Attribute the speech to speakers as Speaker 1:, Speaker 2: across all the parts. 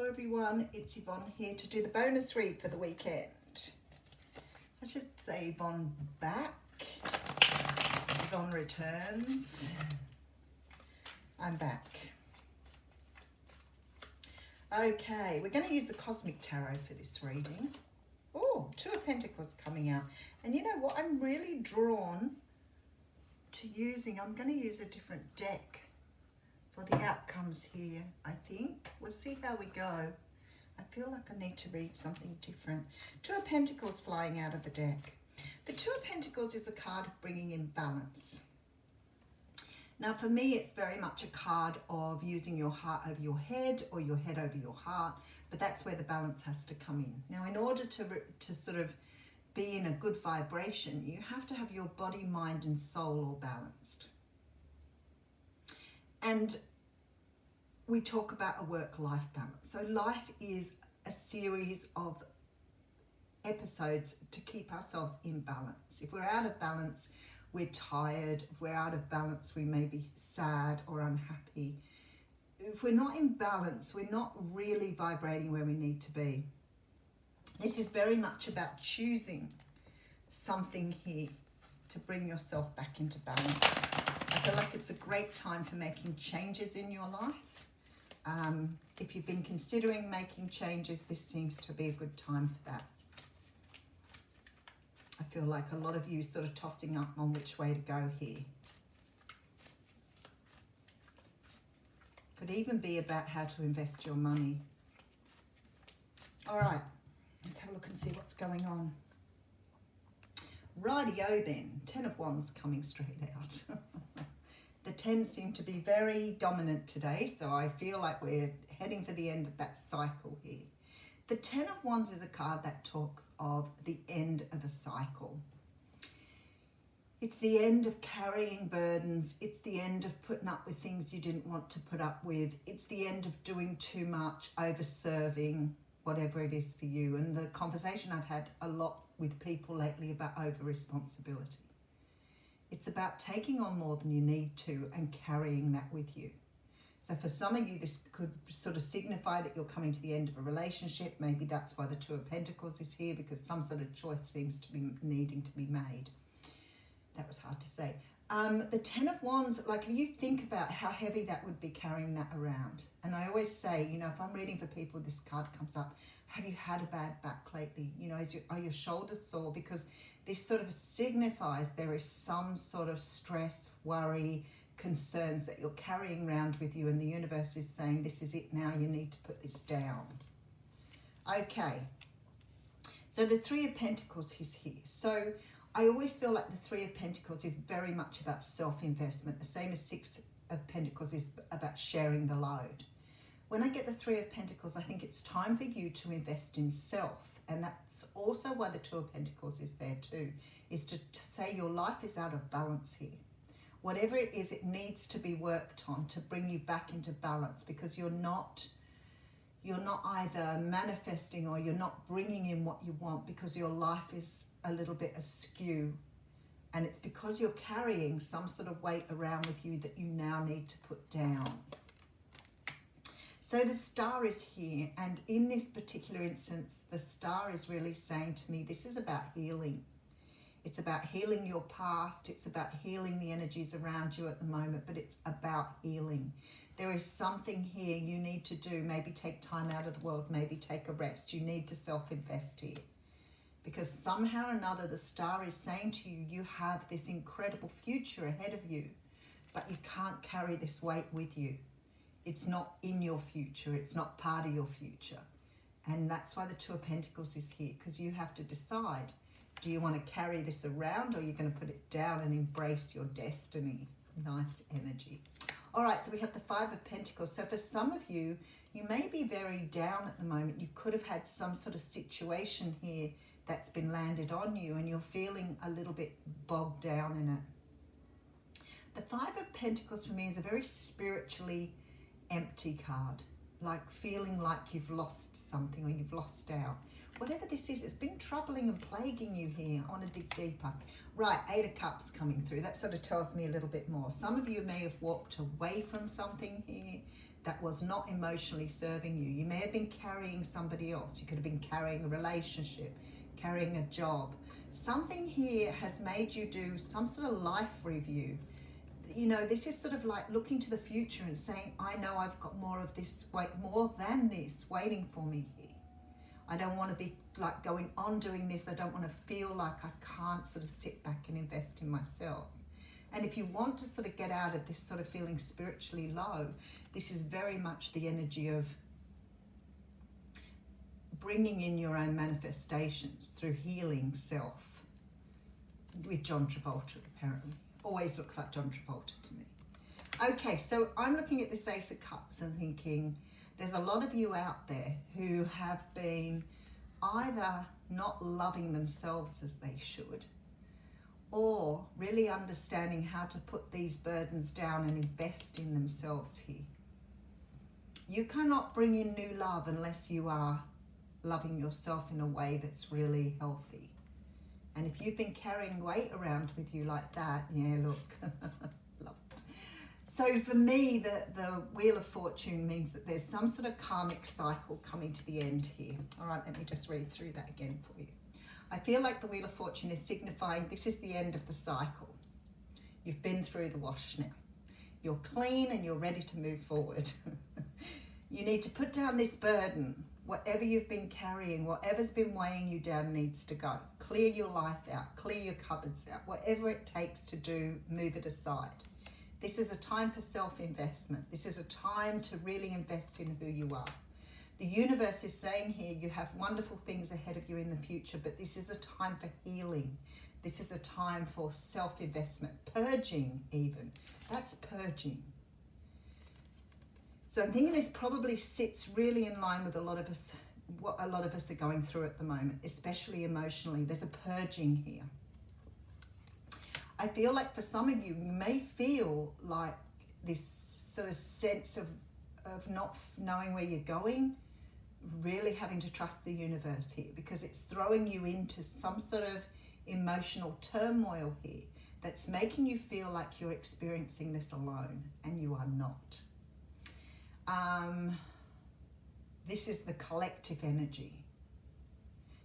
Speaker 1: everyone, it's Yvonne here to do the bonus read for the weekend. I should say Yvonne back, Yvonne returns, I'm back. Okay, we're going to use the Cosmic Tarot for this reading. Oh, Two of Pentacles coming out. And you know what, I'm really drawn to using, I'm going to use a different deck for the outcomes here, I think. We'll see how we go. I feel like I need to read something different. Two of Pentacles flying out of the deck. The Two of Pentacles is the card of bringing in balance. Now for me, it's very much a card of using your heart over your head or your head over your heart, but that's where the balance has to come in. Now in order to sort of be in a good vibration, you have to have your body, mind and soul all balanced. And we talk about a work-life balance. So life is a series of episodes to keep ourselves in balance. If we're out of balance, we're tired. If we're out of balance, we may be sad or unhappy. If we're not in balance, we're not really vibrating where we need to be. This is very much about choosing something here to bring yourself back into balance. I feel like it's a great time for making changes in your life. If you've been considering making changes, this seems to be a good time for that. I feel like a lot of you sort of tossing up on which way to go here. Could even be about how to invest your money. All right, let's have a look and see what's going on. Rightio then, Ten of Wands coming straight out. The 10 seem to be very dominant today, so I feel like we're heading for the end of that cycle here. The 10 of Wands is a card that talks of the end of a cycle. It's the end of carrying burdens. It's the end of putting up with things you didn't want to put up with. It's the end of doing too much, over-serving, whatever it is for you. And the conversation I've had a lot with people lately about over-responsibility. It's about taking on more than you need to and carrying that with you. So for some of you, this could sort of signify that you're coming to the end of a relationship. Maybe that's why the Two of Pentacles is here, because some sort of choice seems to be needing to be made. That was hard to say. The 10 of Wands, like if you think about how heavy that would be carrying that around. And I always say, you know, if I'm reading for people, this card comes up, have you had a bad back lately? You know, are your shoulders sore? Because this sort of signifies there is some sort of stress, worry, concerns that you're carrying around with you, and the universe is saying, this is it now, you need to put this down. Okay, so the Three of Pentacles is here. So I always feel like the Three of Pentacles is very much about self-investment, the same as Six of Pentacles is about sharing the load. When I get the Three of Pentacles, I think it's time for you to invest in self. And that's also why the Two of Pentacles is there too, is to say your life is out of balance here. Whatever it is, it needs to be worked on to bring you back into balance, because you're not either manifesting or you're not bringing in what you want, because your life is a little bit askew. And it's because you're carrying some sort of weight around with you that you now need to put down. So the Star is here, and in this particular instance, the Star is really saying to me, this is about healing. It's about healing your past. It's about healing the energies around you at the moment, but it's about healing. There is something here you need to do. Maybe take time out of the world, maybe take a rest. You need to self-invest here. Because somehow or another, the Star is saying to you, you have this incredible future ahead of you, but you can't carry this weight with you. It's not in your future. It's not part of your future. And that's why the Two of Pentacles is here, because you have to decide, do you want to carry this around, or are you going to put it down and embrace your destiny? Nice energy. All right, so we have the Five of Pentacles. So for some of you, you may be very down at the moment. You could have had some sort of situation here that's been landed on you, and you're feeling a little bit bogged down in it. The Five of Pentacles for me is a very spiritually empty card, like feeling like you've lost something or you've lost out. Whatever this is, it's been troubling and plaguing you here. I want to dig deeper. Right, Eight of Cups coming through. That sort of tells me a little bit more. Some of you may have walked away from something here that was not emotionally serving you. You may have been carrying somebody else. You could have been carrying a relationship, carrying a job. Something here has made you do some sort of life review. You know, this is sort of like looking to the future and saying, I know I've got more of this, more than this waiting for me here. I don't want to be like going on doing this. I don't want to feel like I can't sort of sit back and invest in myself. And if you want to sort of get out of this sort of feeling spiritually low, this is very much the energy of bringing in your own manifestations through healing self. With John Travolta, apparently. Always looks like John Travolta to me. Okay, so I'm looking at this Ace of Cups and thinking there's a lot of you out there who have been either not loving themselves as they should, or really understanding how to put these burdens down and invest in themselves here. You cannot bring in new love unless you are loving yourself in a way that's really healthy. And if you've been carrying weight around with you like that, yeah, look, love it. So for me, the Wheel of Fortune means that there's some sort of karmic cycle coming to the end here. All right, let me just read through that again for you. I feel like the Wheel of Fortune is signifying this is the end of the cycle. You've been through the wash now. You're clean and you're ready to move forward. You need to put down this burden. Whatever you've been carrying, whatever's been weighing you down needs to go. Clear your life out, clear your cupboards out. Whatever it takes to do, move it aside. This is a time for self-investment. This is a time to really invest in who you are. The universe is saying here you have wonderful things ahead of you in the future, but this is a time for healing. This is a time for self-investment, purging even. That's purging. So I'm thinking this probably sits really in line with a lot of us, what a lot of us are going through at the moment, especially emotionally. There's a purging here. I feel like for some of you, you may feel like this sort of sense of not knowing where you're going, really having to trust the universe here, because it's throwing you into some sort of emotional turmoil here that's making you feel like you're experiencing this alone, and you are not. This is the collective energy.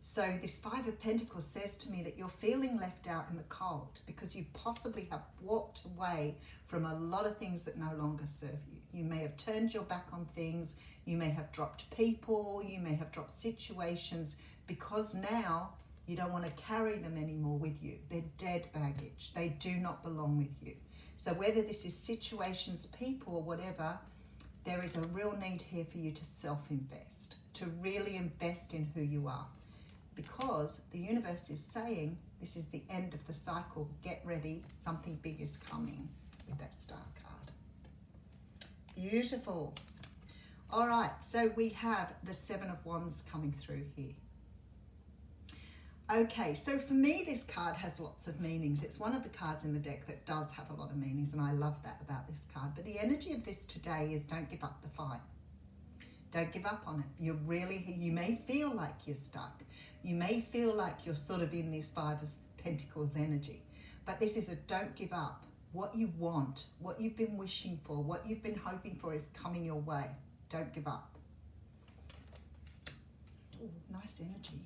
Speaker 1: So this Five of Pentacles says to me that you're feeling left out in the cold because you possibly have walked away from a lot of things that no longer serve you. You may have turned your back on things. You may have dropped people. You may have dropped situations because now you don't want to carry them anymore with you. They're dead baggage. They do not belong with you. So whether this is situations, people, or whatever, there is a real need here for you to self-invest, to really invest in who you are. Because the universe is saying this is the end of the cycle. Get ready, something big is coming with that Star card. Beautiful. All right, so we have the Seven of Wands coming through here. Okay, so for me, this card has lots of meanings. It's one of the cards in the deck that does have a lot of meanings, and I love that about this card. But the energy of this today is don't give up the fight. Don't give up on it. You may feel like you're stuck. You may feel like you're sort of in this Five of Pentacles energy. But this is a don't give up. What you want, what you've been wishing for, what you've been hoping for is coming your way. Don't give up. Ooh, nice energy.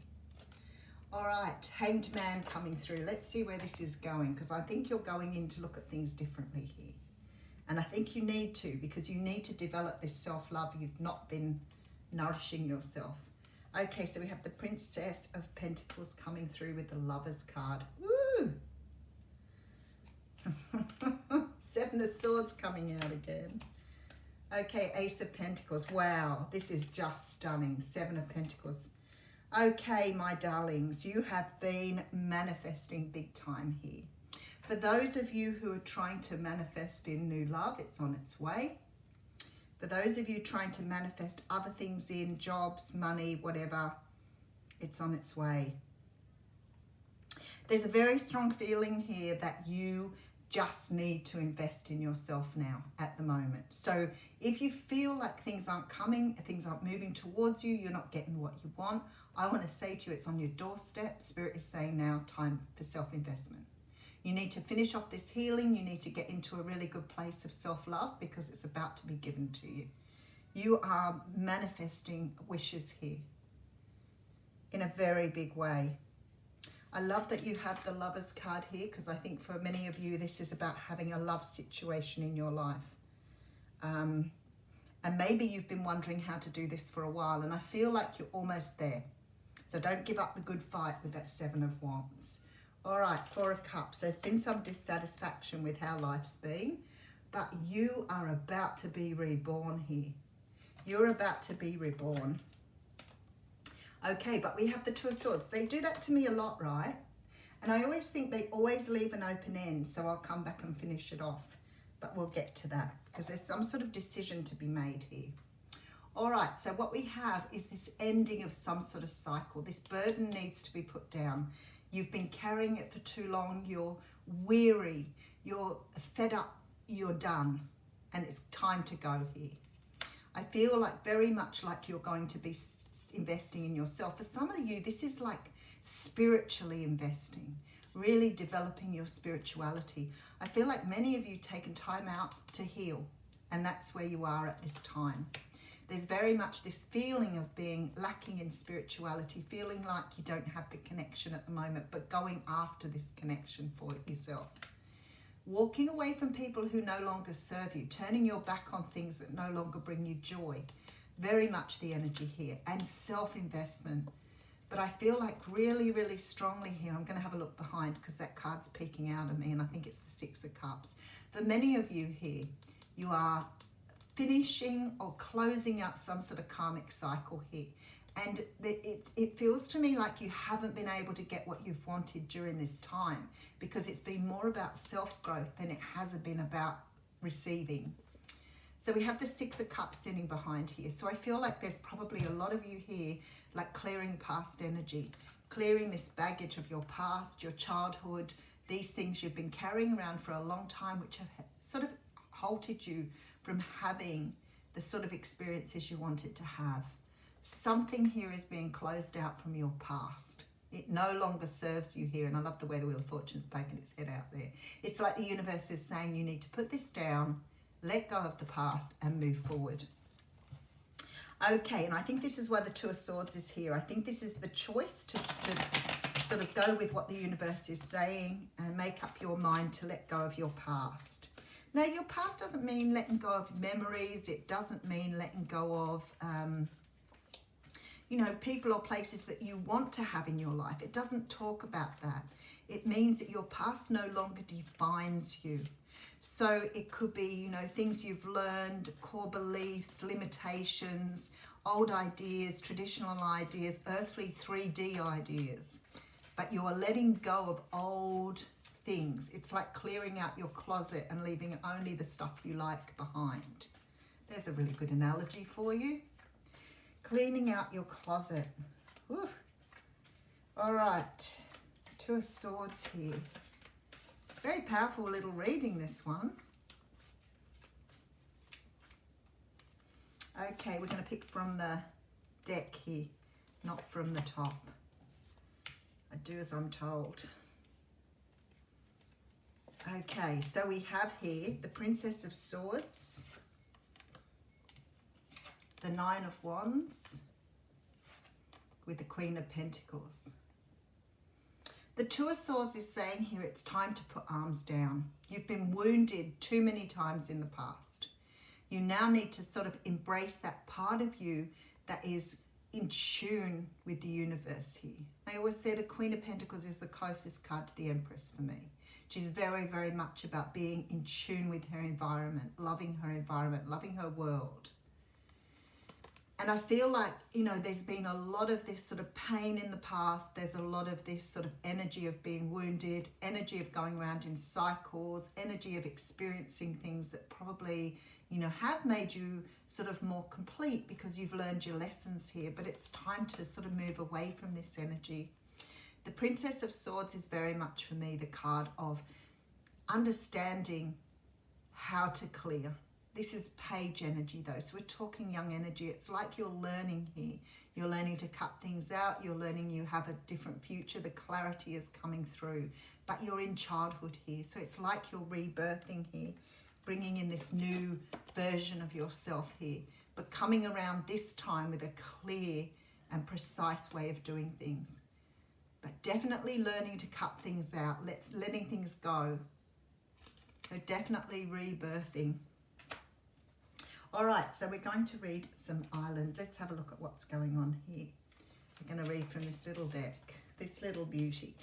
Speaker 1: All right, Hanged Man coming through. Let's see where this is going, because I think you're going in to look at things differently here. And I think you need to, because you need to develop this self-love. You've not been nourishing yourself. Okay, so we have the Princess of Pentacles coming through with the Lovers card. Woo! Seven of Swords coming out again. Okay, Ace of Pentacles. Wow, this is just stunning. Seven of Pentacles. Okay, my darlings, you have been manifesting big time here. For those of you who are trying to manifest in new love, it's on its way. For those of you trying to manifest other things in jobs, money, whatever, it's on its way. There's a very strong feeling here that you just need to invest in yourself now at the moment. So if you feel like things aren't coming, things aren't moving towards you, you're not getting what you want, I want to say to you, it's on your doorstep. Spirit is saying now, time for self-investment. You need to finish off this healing. You need to get into a really good place of self-love because it's about to be given to you. You are manifesting wishes here in a very big way. I love that you have the Lovers card here, because I think for many of you this is about having a love situation in your life. And maybe you've been wondering how to do this for a while, and I feel like you're almost there. So don't give up the good fight with that Seven of Wands. All right, Four of Cups. There's been some dissatisfaction with how life's been, but you are about to be reborn here. You're about to be reborn. Okay, but we have the Two of Swords. They do that to me a lot, right? And I always think they always leave an open end, so I'll come back and finish it off. But we'll get to that, because there's some sort of decision to be made here. All right, so what we have is this ending of some sort of cycle. This burden needs to be put down. You've been carrying it for too long. You're weary. You're fed up. You're done. And it's time to go here. I feel like very much like you're going to be investing in yourself. For some of you, this is like spiritually investing, really developing your spirituality. I feel like many of you taken time out to heal, and that's where you are at this time. There's very much this feeling of being lacking in spirituality, feeling like you don't have the connection at the moment, but going after this connection for yourself. Walking away from people who no longer serve you, turning your back on things that no longer bring you joy. Very much the energy here, and self-investment. But I feel like really, really strongly here, I'm going to have a look behind because that card's peeking out at me, and I think it's the Six of Cups. For many of you here, you are finishing or closing out some sort of karmic cycle here. And it feels to me like you haven't been able to get what you've wanted during this time, because it's been more about self-growth than it has been about receiving. So we have the Six of Cups sitting behind here. So I feel like there's probably a lot of you here like clearing past energy, clearing this baggage of your past, your childhood, these things you've been carrying around for a long time, which have sort of halted you from having the sort of experiences you wanted to have. Something here is being closed out from your past. It no longer serves you here. And I love the way the Wheel of Fortune's poking its head out there. It's like the universe is saying you need to put this down, let go of the past, and move forward. Okay, and I think this is why the Two of Swords is here. I think this is the choice to sort of go with what the universe is saying and make up your mind to let go of your past. Now, your past doesn't mean letting go of memories. It doesn't mean letting go of, you know, people or places that you want to have in your life. It doesn't talk about that. It means that your past no longer defines you. So it could be, you know, things you've learned, core beliefs, limitations, old ideas, traditional ideas, earthly 3D ideas. But you're letting go of old things. It's like clearing out your closet and leaving only the stuff you like behind. There's a really good analogy for you. Cleaning out your closet. Whew. All right, Two of Swords here. Very powerful little reading, this one. Okay, we're going to pick from the deck here, not from the top. I do as I'm told. Okay, so we have here the Princess of Swords, the Nine of Wands, with the Queen of Pentacles. The Two of Swords is saying here it's time to put arms down. You've been wounded too many times in the past. You now need to sort of embrace that part of you that is in tune with the universe here. I always say the Queen of Pentacles is the closest card to the Empress for me. She's very, very much about being in tune with her environment, loving her world. And I feel like, you know, there's been a lot of this sort of pain in the past. There's a lot of this sort of energy of being wounded, energy of going around in cycles, energy of experiencing things that probably, you know, have made you sort of more complete because you've learned your lessons here. But it's time to sort of move away from this energy. The Princess of Swords is very much for me the card of understanding how to clear. This is page energy though, so we're talking young energy. It's like you're learning here. You're learning to cut things out. You're learning you have a different future. The clarity is coming through, but you're in childhood here. So it's like you're rebirthing here, bringing in this new version of yourself here. but coming around this time with a clear and precise way of doing things. But definitely learning to cut things out, letting things go. So definitely rebirthing. All right, so we're going to read some island. Let's have a look at what's going on here. We're going to read from this little deck, this little beauty.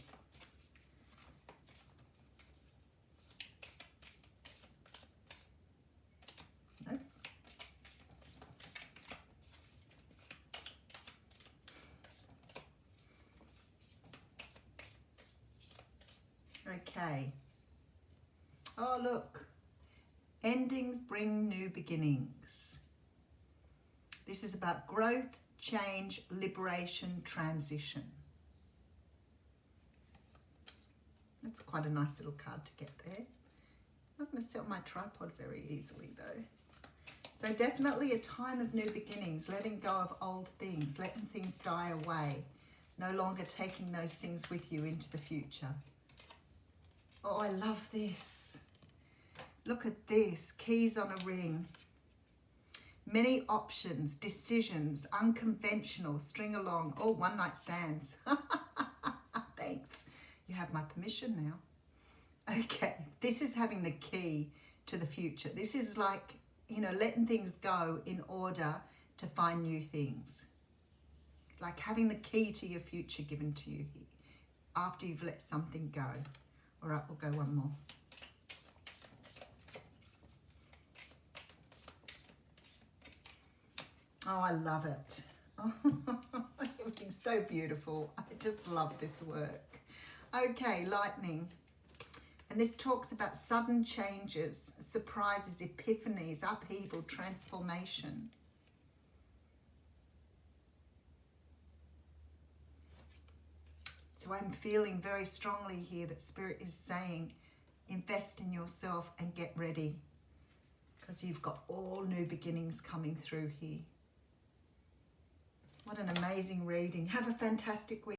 Speaker 1: Nope. Okay. Oh, look. Endings bring new beginnings. This is about growth, change, liberation, transition. That's quite a nice little card to get there. Not going to sit on my tripod very easily though. So definitely a time of new beginnings, letting go of old things, letting things die away, no longer taking those things with you into the future. Oh, I love this. Look at this, keys on a ring. Many options, decisions, unconventional, string along. Oh, one night stands. Thanks. You have my permission now. Okay, this is having the key to the future. This is like, you know, letting things go in order to find new things. Like having the key to your future given to you after you've let something go. All right, we'll go one more. Oh, I love it. Oh, everything's so beautiful. I just love this work. Okay, lightning. And this talks about sudden changes, surprises, epiphanies, upheaval, transformation. So I'm feeling very strongly here that Spirit is saying, invest in yourself and get ready, because you've got all new beginnings coming through here. What an amazing reading. Have a fantastic week.